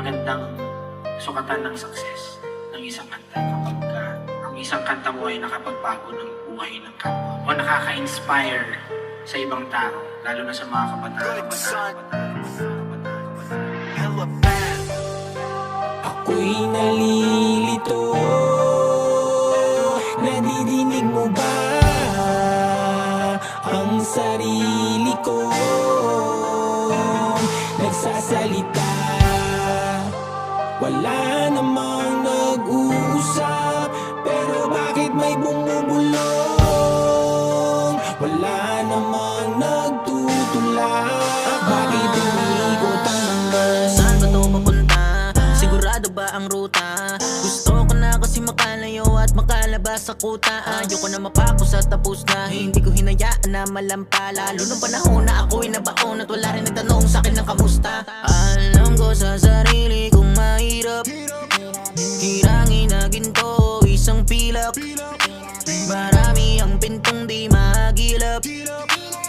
magandang sukatan ng success ng isang kanta kapag ang isang kanta mo ay nakapagbago ng buhay ng kapwa o nakaka-inspire sa ibang tao, lalo na sa mga kabataan. Ako'y nalilito, nadidinig mo ba ang sarili ko nagsasalita? Wala namang nag-uusap, pero bakit may bumubulong? Wala namang nagtutulak, bakit umiikot ang mundo? Saan ba to papunta? Sigurado ba ang ruta? Gusto ko na kasi makalayo at makalabas sa kuta. Ayoko na mapako sa tapos na hindi ko hinayaan na malampa. Lalo nung panahon na ako'y nabaon at wala rin nagtanong sa'kin ng kamusta. Alam ko sa sarili kong mahirap hirangin na ginto, isang pilak. Marami ang pintong di magilap,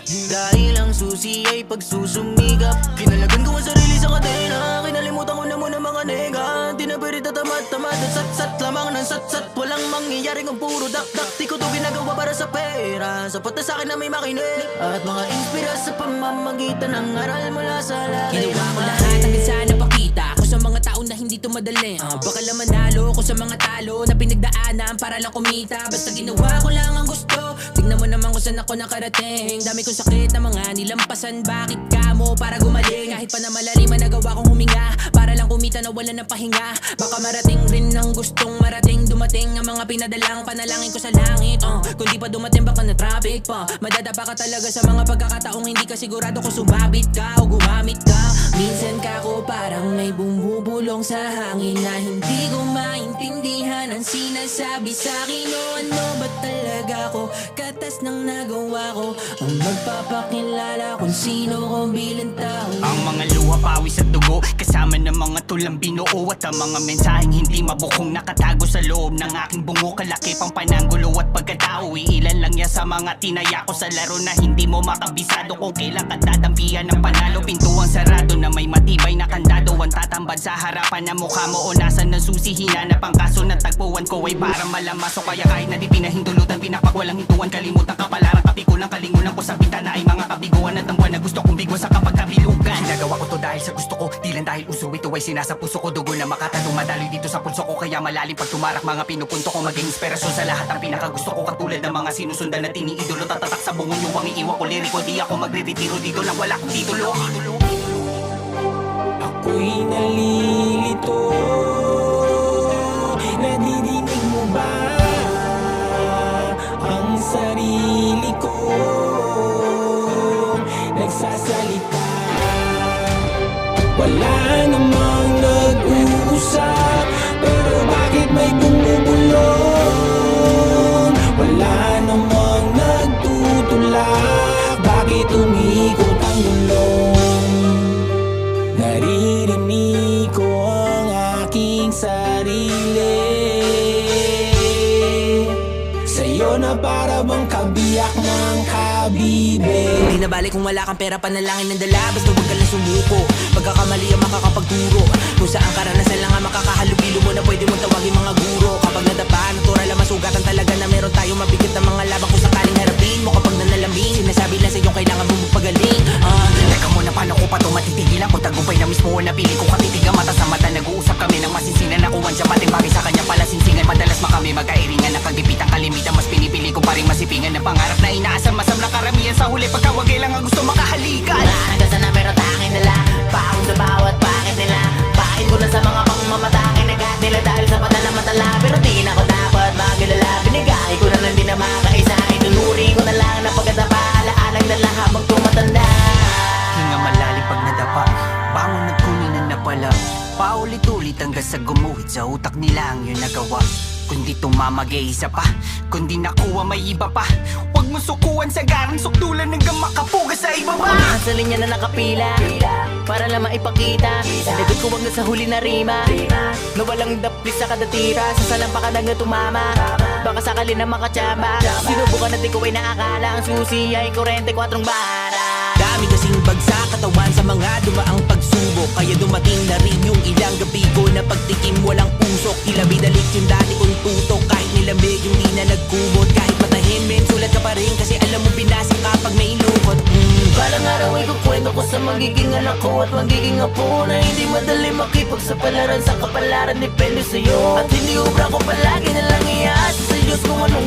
dahil ang susi ay pagsusumikap. Kinalagan ko ang sarili sa kadena, kinalimutan ko na muna mga nega. Di na pwede tatamad-tamad at sat-sat lamang ng sat-sat. Walang mangyayari kung puro dak-dak. Di ko to ginagawa para sa pera, sapat na sa'kin na may makinig at mga inspira sa pamamagitan ng aral mula sa lalim. Ginawa ko lahat hanggang sa napakita ko sa mga tao na hindi to madali. Baka lang manalo ko sa mga talo na pinagdaanan para lang kumita. Basta ginawa ko lang ang gusto. Tignan mo naman kung saan ako nakarating. Dami kong sakit na mga nilampasan. Bakit ka mo para gumaling? Kahit pa na malalim nagawa kong huminga para lang kumita na wala ng pahinga. Baka marating rin ang gustong marating. Dumating ang mga pinadalang panalangin ko sa langit. Kung di pa dumating baka na traffic pa. Madadapa ka talaga sa mga pagkakataong hindi ka sigurado kung sumabit ka o gumamit ka. Minsan ka ko parang may bumubulong sa hangin na hindi ko maintindihan ang sinasabi sa'kin. O ano ba talaga ko? Katas ng nagawa ko ang magpapakilala kung sino ko bilang tao. Ang mga luha, pawis at dugo, kasama ng mga tulang binuo at ang mga mensaheng hindi mabukong nakatago sa loob ng aking bungo. Kalaki pang pananggulo at pagkatao, iilan lang yan sa mga tinaya ko sa laro na hindi mo makabisado. Kung kailan ka tatampihan ng panalo, pintuang sarado na may matibay na kandado. Ang tatambad sa harapan ng mukha mo o nasan ng susi, hinanap ang kaso na tagpuan ko ay para malamaso. Kaya kahit na di pinahintulutan, pinapakwalang hintuan, kalimutan ka palarang kapikulang kalingunan ko sa bintana ay mga kabiguan at ang buwan na gusto kong bigwa sa kapagkabilugan. Ginagawa ko to dahil sa gusto ko, di lang dahil uso ito ay sinasa puso ko. Dugo na makatanong madaloy dito sa pulso ko, kaya malalim pag tumarak mga pinupunto ko. Maging inspirasyon sa lahat ang pinakagusto ko, katulad ng mga sinusundan na tiniidolo. Tatatak sa bungong yuwang iiwan ko liriko, di ako magre-retiro dito lang wala kong titulo. Ako'y nalilito, nadidinig mo ba ang sarili ko nagsasalita? Wala namang nag-uusap, pero bakit may bumubulong? Wala namang nagtutulak, bakit umiikot ang gulong? Naririnig ko ang aking sarili sa'yo na para bang kabiyak ng kabibe. Hindi na balik kung wala kang pera, panalangin ng dala. Basta huwag ka lang sumuko, pagkakamali ang makakapagturo. Kung saan karanasan lang ang makakahalubilo mo na pwede mong tawagin mga guro. Kapag nadapa, natural ang masugatan talaga na meron tayong mabigat na mga labang kung sakaling harapin mo. Kapag nanalambing, sinasabi lang sa'yo kailangan mo magpagaling. Teka muna, paano ko pa ito matitigilan? Kung tagumpay na mismo o napili ko katitigan. Mata sa mata, nag-uusap kami ng masinsinan. Nakuhan siya mating bagay sa kanya pala sinsingan. Madalas makami magkairingan, nakagipitan kalimitan. Mas pinipili ko pa rin masipingan ng pangarap na inaasam. Masam na karamihan sa huli, pagkawagay lang ang gusto makahalikan. Wala hanggang sana pero tangin nila, paong sa bawat bakit nila. Pahin ko na sa mga pangmamatake na gat nila dahil sa pata na matala. Pero di na ako dapat magilala, binigay ko na lang din na makaisa. Itunuri ko na lang na pagkatapa, alaalang na lang habang tumatanda. Hinga malalim pag nadapa, bangon nagkunin na pala. Paulit-ulit hanggang sa gumuhit sa utak nila ang yun nagawa. Kundi tumamagay isa pa, kundi nakuha may iba pa. Huwag mo sukuan sa garang sukdulan hanggang makapugas sa iba pa. Unahan sa linya na nakapila, para lang maipakita. Sinagot ko wag na sa huli na rima, na walang dapli sa kada tira. Sasalang pa ka na nga tumama, baka sakali na makatsamba. Sinubukan natin ko ay naakala ang susi ay 44 bara. Dami kasing bagsak katawan sa mga dumaang pagsubok. Kaya dumating na rin yung ilang gabi ko na pagtikim walang usok. Tila bidalik yung dati kong tutok. Kahit nilamig yung di na nagkumot. Kahit matahimin, sulat ka pa rin kasi alam mo pinasa kapag may lukot. Balang araw ay kukwento ko sa magiging anak ko at magiging apo na hindi madali makipagsapalaran sa kapalaran, depende sa'yo. At hindi obra ko palagi na lang iyaasa sa Diyos kung anong